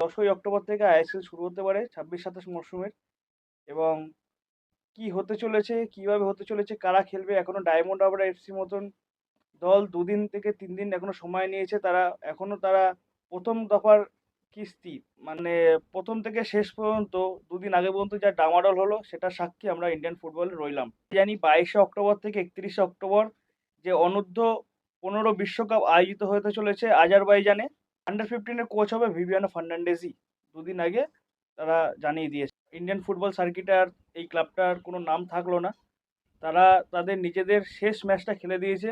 10ই October থেকে ISL শুরু হতে পারে 26-27 মরশুমের। এবং কি হতে চলেছে, কিভাবে হতে চলেছে, কারা খেলবে, এখনো ডায়মন্ড হারবার এফসি মতন দল 2 দিন থেকে 3 দিন এখনো সময় নিয়েছে। তারা প্রথম দফার কিস্তি, মানে প্রথম থেকে শেষ পর্যন্ত 2 দিন আগে পর্যন্ত যা ডামাডোল হলো সেটা সাক্ষী আমরা ইন্ডিয়ান ফুটবলে রইলাম। জানি 22শে অক্টোবর থেকে 31শে অক্টোবর যে অনূর্ধ্ব 15 বিশ্বকাপ আয়োজিত হতে চলেছে আজারবাইজানে। আন্ডার 15-এর কোচ হবে ভিভিয়ানো ফার্নান্ডেজই। 2 দিন আগে তারা জানিয়ে দিয়েছে। ইন্ডিয়ান ফুটবল সার্কিটে আর এই ক্লাবটার কোনো নাম থাকলো না। তারা তাদের নিজেদের শেষ ম্যাচটা খেলে দিয়েছে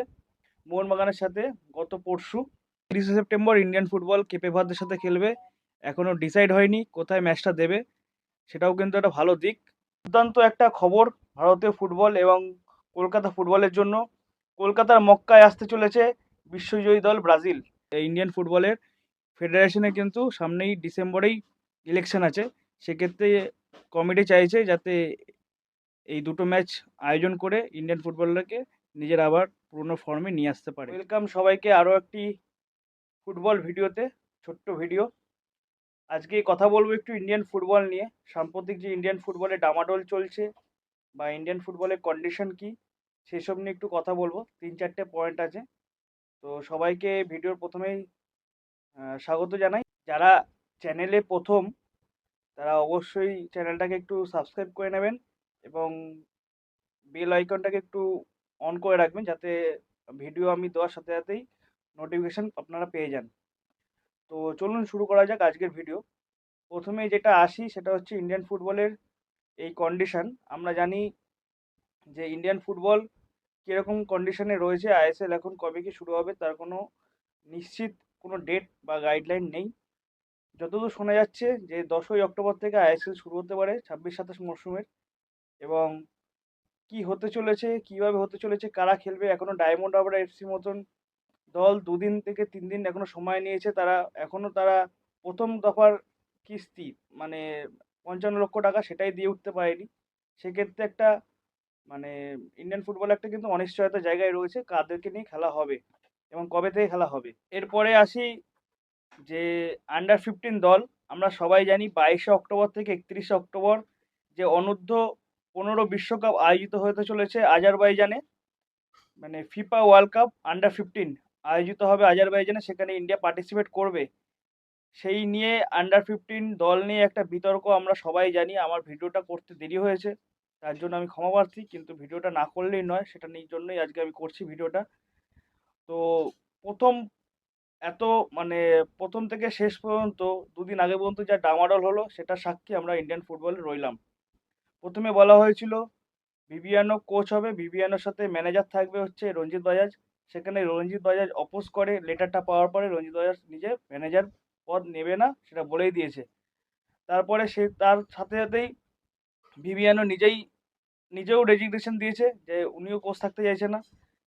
মোহনবাগানের সাথে গত পরশু। 30শে সেপ্টেম্বর ইন্ডিয়ান ফুটবল কেপে ভার্দের সাথে খেলবে। এখনো ডিসাইড হয়নি কোথায় ম্যাচটা দেবে, সেটাও কিন্তু একটা ভালো দিক। দুর্দান্ত একটা খবর ভারতীয় ফুটবল এবং কলকাতা ফুটবলের জন্য। কলকাতার মক্কায় আসতে চলেছে বিশ্বজয়ী দল ব্রাজিল। এই ইন্ডিয়ান ফুটবলের ফেডারেশনে কিন্তু সামনেই ডিসেম্বরেই ইলেকশন আছে। সেক্ষেত্রে কমিটি চাইছে যাতে এই দুটো ম্যাচ আয়োজন করে ইন্ডিয়ান ফুটবলটাকে নিজের আবার পুরনো ফর্মে নিয়ে আসতে পারে। ওয়েলকাম সবাইকে আরও একটি ফুটবল ভিডিওতে, ছোট্ট ভিডিও। আজকে কথা বলবো একটু ইন্ডিয়ান ফুটবল নিয়ে। সাম্প্রতিক যে ইন্ডিয়ান ফুটবলে ডামাডোল চলছে বা ইন্ডিয়ান ফুটবলের কন্ডিশন কি, সেসব নিয়ে একটু কথা বলবো। 3-4টে পয়েন্ট আছে। তো সবাইকে ভিডিওর প্রথমেই স্বাগত জানাই। যারা চ্যানেলে প্রথম তারা অবশ্যই চ্যানেলটাকে একটু সাবস্ক্রাইব করে নেবেন এবং বেল আইকনটাকে একটু অন করে রাখবেন যাতে ভিডিও আমি দেওয়ার সাথে সাথেই নোটিফিকেশন আপনারা পেয়ে যান। তো চলুন শুরু করা যাক আজকের ভিডিও। প্রথমে যেটা আসি সেটা হচ্ছে ইন্ডিয়ান ফুটবলের এই কন্ডিশন। আমরা জানি যে ইন্ডিয়ান ফুটবল কীরকম কন্ডিশনে রয়েছে। আইএসএল এখন কবে কি শুরু হবে তার কোনো নিশ্চিত কোনো ডেট বা গাইডলাইন নেই। যতদূর শোনা যাচ্ছে যে 10ই অক্টোবর থেকে আইএসএল শুরু হতে পারে 26-27 মরশুমের। এবং কি হতে চলেছে, কিভাবে হতে চলেছে, কারা খেলবে, এখনো ডায়মন্ড হারবার এফসি মতন দল 2 দিন থেকে 3 দিন এখনো সময় নিয়েছে। তারা প্রথম দফার কিস্তি, মানে 55 লক্ষ টাকা, সেটাই দিয়ে উঠতে পারেনি। সেক্ষেত্রে একটা, মানে ইন্ডিয়ান ফুটবল একটা কিন্তু অনিশ্চয়তার জায়গায় রয়েছে কাদেরকে নিয়ে খেলা হবে এবং কবে থেকে খেলা হবে। এরপরে আসি যে আন্ডার 15 দল। আমরা সবাই জানি 22শে অক্টোবর থেকে 31শে অক্টোবর যে অনূর্ধ্ব 15 বিশ্বকাপ আয়োজিত হতে চলেছে আজারবাইজানে, মানে ফিফা ওয়ার্ল্ড কাপ আন্ডার 15 আয়োজিত হবে আজারবাইজানে। সেখানে ইন্ডিয়া পার্টিসিপেট করবে। সেই নিয়ে আন্ডার 15 দল নিয়ে একটা বিতর্ক আমরা সবাই জানি। আমার ভিডিওটা করতে দেরি হয়েছে, তার জন্য আমি ক্ষমা প্রার্থী, কিন্তু ভিডিওটা না করলেই নয়, সেটা নিয়ে জন্যই আজকে আমি করছি ভিডিওটা। তো প্রথম এত, মানে প্রথম থেকে শেষ পর্যন্ত 2 দিন আগে পর্যন্ত যা ডামাডোল হলো সেটা সাক্ষী আমরা ইন্ডিয়ান ফুটবলে রইলাম। প্রথমে বলা হয়েছিল ভিভিয়ানো কোচ হবে, ভিভিয়ানোর সাথে ম্যানেজার থাকবে হচ্ছে রঞ্জিত বাজাজ। সেখানে রঞ্জিত বাজাজ অপোজ করে। লেটারটা পাওয়ার পরে রঞ্জিত বাজাজ নিজে ম্যানেজার পদ নেবে না, সেটা বলেই দিয়েছে। তারপরে সে তার সাথে সাথেই ভিভিয়ানো নিজেও রেজিগনেশন দিয়েছে যে উনিও কোচ থাকতে চাইছে না।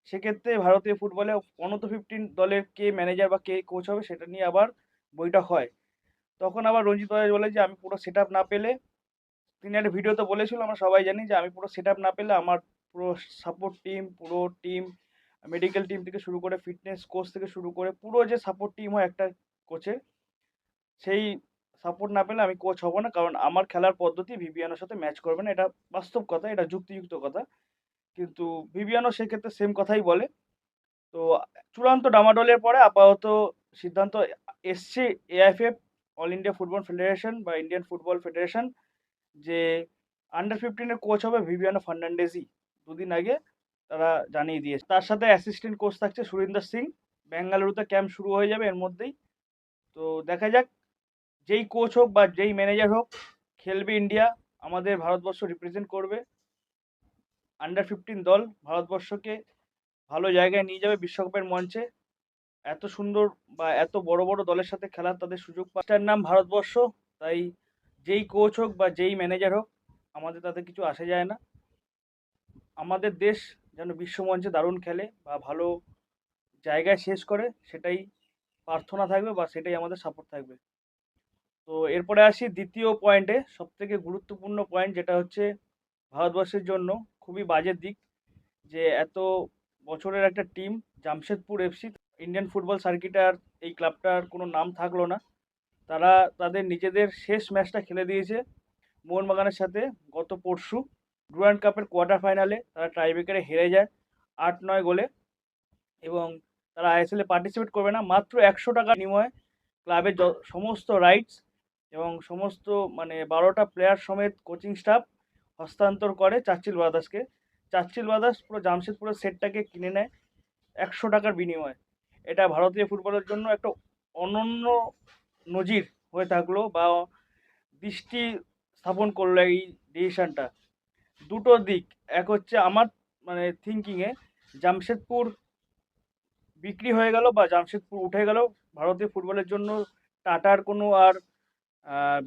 সেক্ষেত্রে ভারতীয় ফুটবলে অনূর্ধ্ব 15 দলের কে ম্যানেজার বা কে কোচ হবে সেটা নিয়ে আবার বৈঠক হয়। তখন আবার রঞ্জিত বাজাজ বলে যে আমি পুরো সেট না পেলে, তিনি একটা ভিডিওতে বলেছিল, আমরা সবাই জানি, যে আমি পুরো সেট না পেলে আমার পুরো সাপোর্ট টিম, পুরো টিম, মেডিকেল টিম থেকে শুরু করে ফিটনেস কোচ থেকে শুরু করে পুরো যে সাপোর্ট টিম হয় একটা কোচের, সেই সাপোর্ট না পেলে আমি কোচ হব না, কারণ আমার খেলার পদ্ধতি ভিভিয়ানোর সাথে ম্যাচ করবে না। এটা বাস্তব কথা, এটা যুক্তিযুক্ত কথা। কিন্তু ভিভিয়ানো সেক্ষেত্রে সেম কথাই বলে। তো চূড়ান্ত ডামাডোলের পরে আপাতত সিদ্ধান্ত এসছে AIFF, all India football federation বা ইন্ডিয়ান ফুটবল ফেডারেশন, যে আন্ডার 15-এর কোচ হবে ভিভিয়ানো ফার্নান্ডেজই। 2 দিন আগে তারা জানিয়ে দিয়েছে। তার সাথে অ্যাসিস্ট্যান্ট কোচ থাকছে সুরিন্দর সিং। বেঙ্গালুরুতে ক্যাম্প শুরু হয়ে যাবে এর মধ্যেই। তো দেখা যাক, যেই কোচ হোক বা যেই ম্যানেজার হোক, খেলবে ইন্ডিয়া, আমাদের ভারতবর্ষ রিপ্রেজেন্ট করবে। আন্ডার 15 দল ভারতবর্ষকে ভালো জায়গায় নিয়ে যাবে বিশ্বকাপের মঞ্চে। এত সুন্দর বা এত বড় বড় দলের সাথে খেলার তাদের সুযোগ পায়। তার নাম ভারতবর্ষ। তাই যেই কোচ হোক বা যেই ম্যানেজার হোক, আমাদের তাতে কিছু আসে যায় না। আমাদের দেশ যেন বিশ্বমঞ্চে দারুণ খেলে বা ভালো জায়গায় শেষ করে, সেটাই প্রার্থনা থাকবে বা সেটাই আমাদের সাপোর্ট থাকবে। তো এরপরে আসি দ্বিতীয় পয়েন্টে, সবথেকে গুরুত্বপূর্ণ পয়েন্ট, যেটা হচ্ছে ভারতবর্ষের জন্য খুবই বাজে দিক, যে এত বছরের একটা team Jamshedpur FC, Indian football সার্কিটে আর এই ক্লাবটার কোনো নাম থাকলো না। তারা তাদের নিজেদের শেষ ম্যাচটা খেলে দিয়েছে মোহনবাগানের সাথে গত পরশু ডুরান্ড কাপের কোয়ার্টার ফাইনালে। তারা টাইব্রেকারে হেরে যায় 8-9 গোলে, এবং তারা আইএসএলে পার্টিসিপেট করবে না। মাত্র 100 টাকা বিনিময়ে ক্লাবের সমস্ত রাইটস এবং সমস্ত মানে 12টা প্লেয়ার সমেত কোচিং স্টাফ হস্তান্তর করে চার্চিল ব্রাদার্সকে। চার্চিল ব্রাদার্স পুরো জামশেদপুরের সেটটাকে কিনে নেয় 100 টাকার বিনিময়ে। এটা ভারতীয় ফুটবলের জন্য একটা অনন্য নজির হয়ে থাকলো, বা দৃষ্টি স্থাপন করলো এই ডিসিশনটা। দুটো দিক, এক হচ্ছে আমার মানে থিঙ্কিংয়ে জামশেদপুর বিক্রি হয়ে গেল বা জামশেদপুর উঠে গেল, ভারতীয় ফুটবলের জন্য টাটার কোনো আর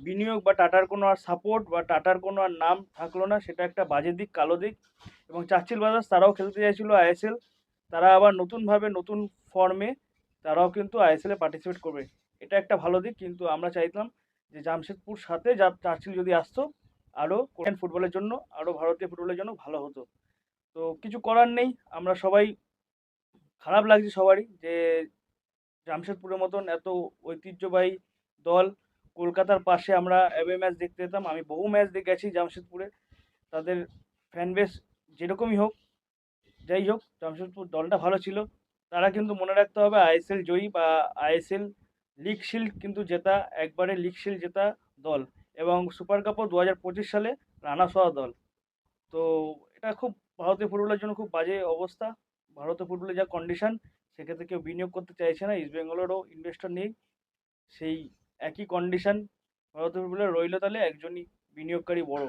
বিনিয়োগ বা টাটার কোনো আর সাপোর্ট বা টাটার কোনো আর নাম থাকলো না। সেটা একটা বাজে দিক, কালো দিক। এবং চার্চিল ব্রাদার্স তারাও খেলতে চাইছিল আইএসএল, তারা আবার নতুনভাবে নতুন ফর্মে তারাও কিন্তু আইএসএলে পার্টিসিপেট করবে। এটা একটা ভালো দিক, কিন্তু আমরা চাইতাম যে জামশেদপুর সাথে চার্চিল যদি আসতো আরও কোরিয়ান ফুটবলের জন্য, আরও ভারতীয় ফুটবলের জন্য ভালো হতো। তো কিছু করার নেই, আমরা সবাই খারাপ লাগছে সবারই যে জামশেদপুরের মতন এত ঐতিহ্যবাহী দল, কলকাতার পাশে আমরা অ্যাওয়ে ম্যাচ দেখতে যেতাম। আমি বহু ম্যাচ দেখে গেছি জামশেদপুরে, তাদের ফ্যান বেস যেরকমই হোক, যাই হোক জামশেদপুর দলটা ভালো ছিল। তারা কিন্তু মনে রাখতে হবে আইএসএল জয়ী বা আইএসএল লিগ শিল্ড কিন্তু জেতা, একবারে লিগ শিল্ড জেতা দল, এবং সুপার কাপও 2025 সালে রানার্স হওয়া দল। তো এটা খুব ভারতীয় ফুটবলের জন্য খুব বাজে অবস্থা। ভারতীয় ফুটবলের যা কন্ডিশন, সেক্ষেত্রে কেউ বিনিয়োগ করতে চাইছে না। ইস্ট বেঙ্গলেরও ইনভেস্টর নেই, সেই একই কন্ডিশন ভারতীয় ফুটবলের রইল। তাহলে একজনই বিনিয়োগকারী বড়,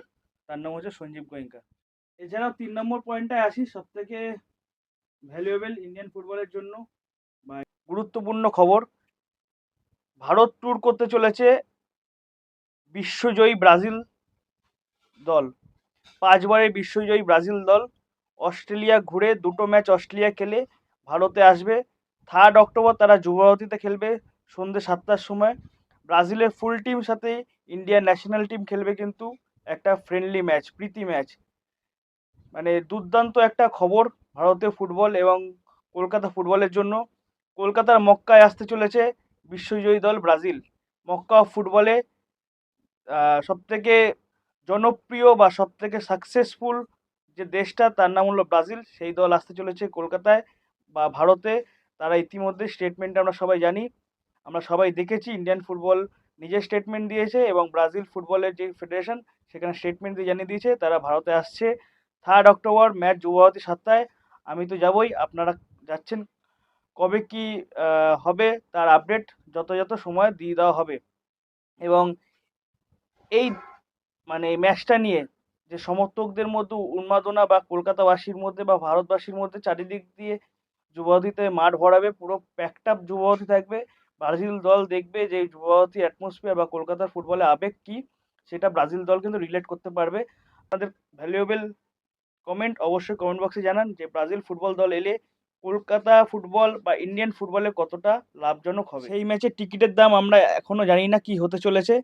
তার নাম হচ্ছে সঞ্জীব গোয়েঙ্কা। এছাড়াও 3 নম্বর পয়েন্টটায় আসি, সব থেকে ভ্যালুয়েবল ইন্ডিয়ান ফুটবলের জন্য বা গুরুত্বপূর্ণ খবর, ভারত ট্যুর করতে চলেছে বিশ্বজয়ী ব্রাজিল দল। 5বারের বিশ্বজয়ী ব্রাজিল দল অস্ট্রেলিয়া ঘুরে 2টো ম্যাচ অস্ট্রেলিয়া খেলে ভারতে আসবে। 3 অক্টোবর তারা যুবভারতীতে খেলবে সন্ধ্যে 7টার সময়। ব্রাজিলের ফুল টিম সাথে ইন্ডিয়ান ন্যাশনাল টিম খেলবে কিন্তু একটা ফ্রেন্ডলি ম্যাচ, প্রীতি ম্যাচ। মানে দুর্দান্ত একটা খবর ভারতীয় ফুটবল এবং কলকাতা ফুটবলের জন্য। কলকাতার মক্কায় আসতে চলেছে বিশ্বজয়ী দল ব্রাজিল। মক্কা ফুটবলে সবথেকে জনপ্রিয় বা সবথেকে সাকসেসফুল যে দেশটা, তার নাম হলো ব্রাজিল। সেই দল আসতে চলেছে কলকাতায় বা ভারতে। তারা ইতিমধ্যে স্টেটমেন্ট আমরা সবাই জানি, আমরা সবাই দেখেছি, ইন্ডিয়ান ফুটবল নিজের স্টেটমেন্ট দিয়েছে এবং ব্রাজিল ফুটবলের যে ফেডারেশন সেখানে স্টেটমেন্ট দিয়ে জানিয়ে দিয়েছে তারা ভারতে আসছে। 3 অক্টোবর ম্যাচ যুবভারতী 7টায়। আমি তো যাবই, আপনারা যাচ্ছেন। কবে কি হবে তার আপডেট যথাযথ সময় দিয়ে দেওয়া হবে। এবং এই মানে ম্যাচটা নিয়ে যে সমর্থকদের মধ্যে উন্মাদনা, বা কলকাতাবাসীর মধ্যে বা ভারতবাসীর মধ্যে, চারিদিক দিয়ে যুবভারতীতে মাঠ ভরাবে, পুরো প্যাকড আপ যুবভারতী থাকবে। ব্রাজিল দল দেখবে যে যুবভারতী অ্যাটমসফিয়ার বা কলকাতার ফুটবলে আবেগ কী, সেটা ব্রাজিল দল কিন্তু রিলেট করতে পারবে। আপনাদের ভ্যালুয়েবল কমেন্ট অবশ্যই কমেন্ট বক্সে জানান যে ব্রাজিল ফুটবল দল এলে কলকাতা ফুটবল বা ইন্ডিয়ান ফুটবলে কতটা লাভজনক হবে। সেই ম্যাচের টিকিটের দাম আমরা এখনও জানি না কি হতে চলেছে।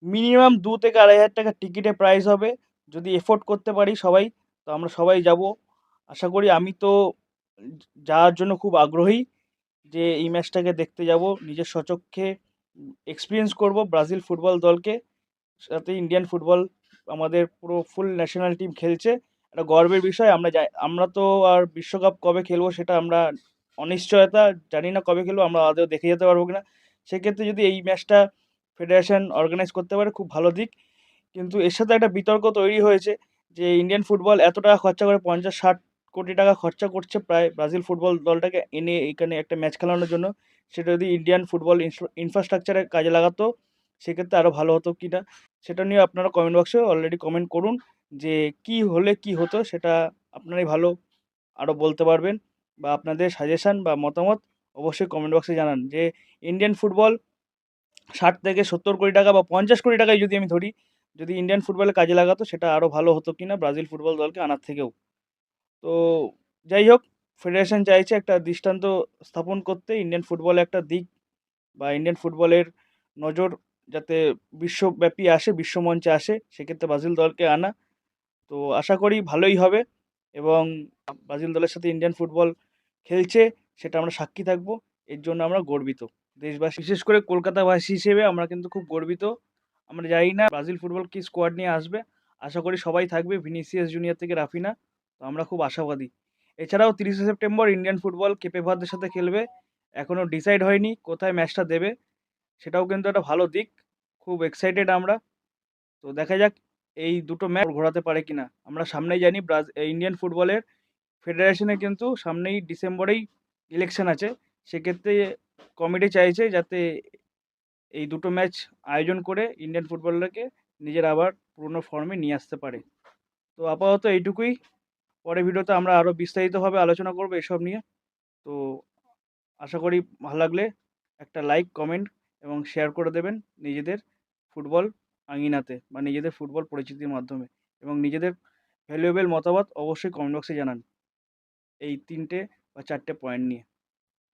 মিনিমাম 2 থেকে 2,500 টাকা টিকিটের প্রাইস হবে। যদি এফোর্ড করতে পারি সবাই, তো আমরা সবাই যাব আশা করি। আমি তো যাওয়ার জন্য খুব আগ্রহী যে এই ম্যাচটাকে দেখতে যাব, নিজের স্বচক্ষে এক্সপিরিয়েন্স করব ব্রাজিল ফুটবল দলকে। সাথে ইন্ডিয়ান ফুটবল আমাদের পুরো ফুল ন্যাশনাল টিম খেলছে, একটা গর্বের বিষয়। আমরা তো আর বিশ্বকাপ কবে খেলবো সেটা আমরা অনিশ্চয়তা, জানি না কবে খেলবো, আমরা আদৌ দেখে যেতে পারবো কিনা। সেক্ষেত্রে যদি এই ম্যাচটা ফেডারেশন অর্গানাইজ করতে পারে খুব ভালো দিক। কিন্তু এর সাথে একটা বিতর্ক তৈরি হয়েছে যে ইন্ডিয়ান ফুটবল এত টাকা খরচা করে, 50-60 কোটি টাকা খরচা করছে প্রায় ব্রাজিল ফুটবল দলটাকে এনে এখানে একটা ম্যাচ খেলানোর জন্য। সেটা যদি ইন্ডিয়ান ফুটবল ইনফ্রাস্ট্রাকচারে কাজে লাগাতো সেক্ষেত্রে আরও ভালো হতো কিনা, সেটা নিয়ে আপনারা কমেন্ট বক্সে অলরেডি কমেন্ট করুন যে কি হলে কি হতো, সেটা আপনারাই ভালো আরও বলতে পারবেন। বা আপনাদের সাজেশান বা মতামত অবশ্যই কমেন্ট বক্সে জানান যে ইন্ডিয়ান ফুটবল 60 থেকে 70 কোটি টাকা বা 50 কোটি টাকায় যদি আমি ধরি, যদি ইন্ডিয়ান ফুটবলে কাজে লাগাতো সেটা আরও ভালো হতো কিনা ব্রাজিল ফুটবল দলকে আনার থেকেও। তো যাই হোক, ফেডারেশন চাইছে একটা দৃষ্টান্ত স্থাপন করতে ইন্ডিয়ান ফুটবলে একটা দিক, বা ইন্ডিয়ান ফুটবলের নজর যাতে বিশ্বব্যাপী আসে, বিশ্বমঞ্চে আসে, সেক্ষেত্রে ব্রাজিল দলকে আনা। তো আশা করি ভালোই হবে, এবং ব্রাজিল দলের সাথে ইন্ডিয়ান ফুটবল খেলছে সেটা আমরা সাক্ষী থাকবো, এর জন্য আমরা গর্বিত। দেশবাসী বিশেষ করে কলকাতাবাসী হিসেবে আমরা কিন্তু খুব গর্বিত। আমরা জানি না ব্রাজিল ফুটবল কি স্কোয়াড নিয়ে আসবে। আশা করি সবাই থাকবে, ভিনিসিয়াস জুনিয়র থেকে রাফিনা। তো আমরা খুব আশাবাদী। এছাড়াও 30শে সেপ্টেম্বর ইন্ডিয়ান ফুটবল কেপে ভার্দের সাথে খেলবে। এখনও ডিসাইড হয়নি কোথায় ম্যাচটা দেবে, সেটাও কিন্তু একটা ভালো দিক। খুব এক্সাইটেড আমরা। তো দেখা যাক এই দুটো ম্যাচ ঘোরাতে পারে কিনা। আমরা সামনেই জানি ইন্ডিয়ান ফুটবলের ফেডারেশনে কিন্তু সামনেই ডিসেম্বরেই ইলেকশন আছে। সেক্ষেত্রে কমিটি চাইছে যাতে এই দুটো ম্যাচ আয়োজন করে ইন্ডিয়ান ফুটবলটাকে নিজের আবার পুরনো ফর্মে নিয়ে আসতে পারে। তো আপাতত এইটুকুই। পরের ভিডিওতে আমরা আরও বিস্তারিতভাবে আলোচনা করব এসব নিয়ে। তো আশা করি ভালো লাগলে একটা লাইক, কমেন্ট এবং শেয়ার করে দেবেন নিজেদের ফুটবল আঙিনাতে বা নিজেদের ফুটবল পরিচিতির মাধ্যমে, এবং নিজেদের ভ্যালুয়েবল মতামত অবশ্যই কমেন্ট বক্সে জানান এই 3টে বা 4টে পয়েন্ট নিয়ে।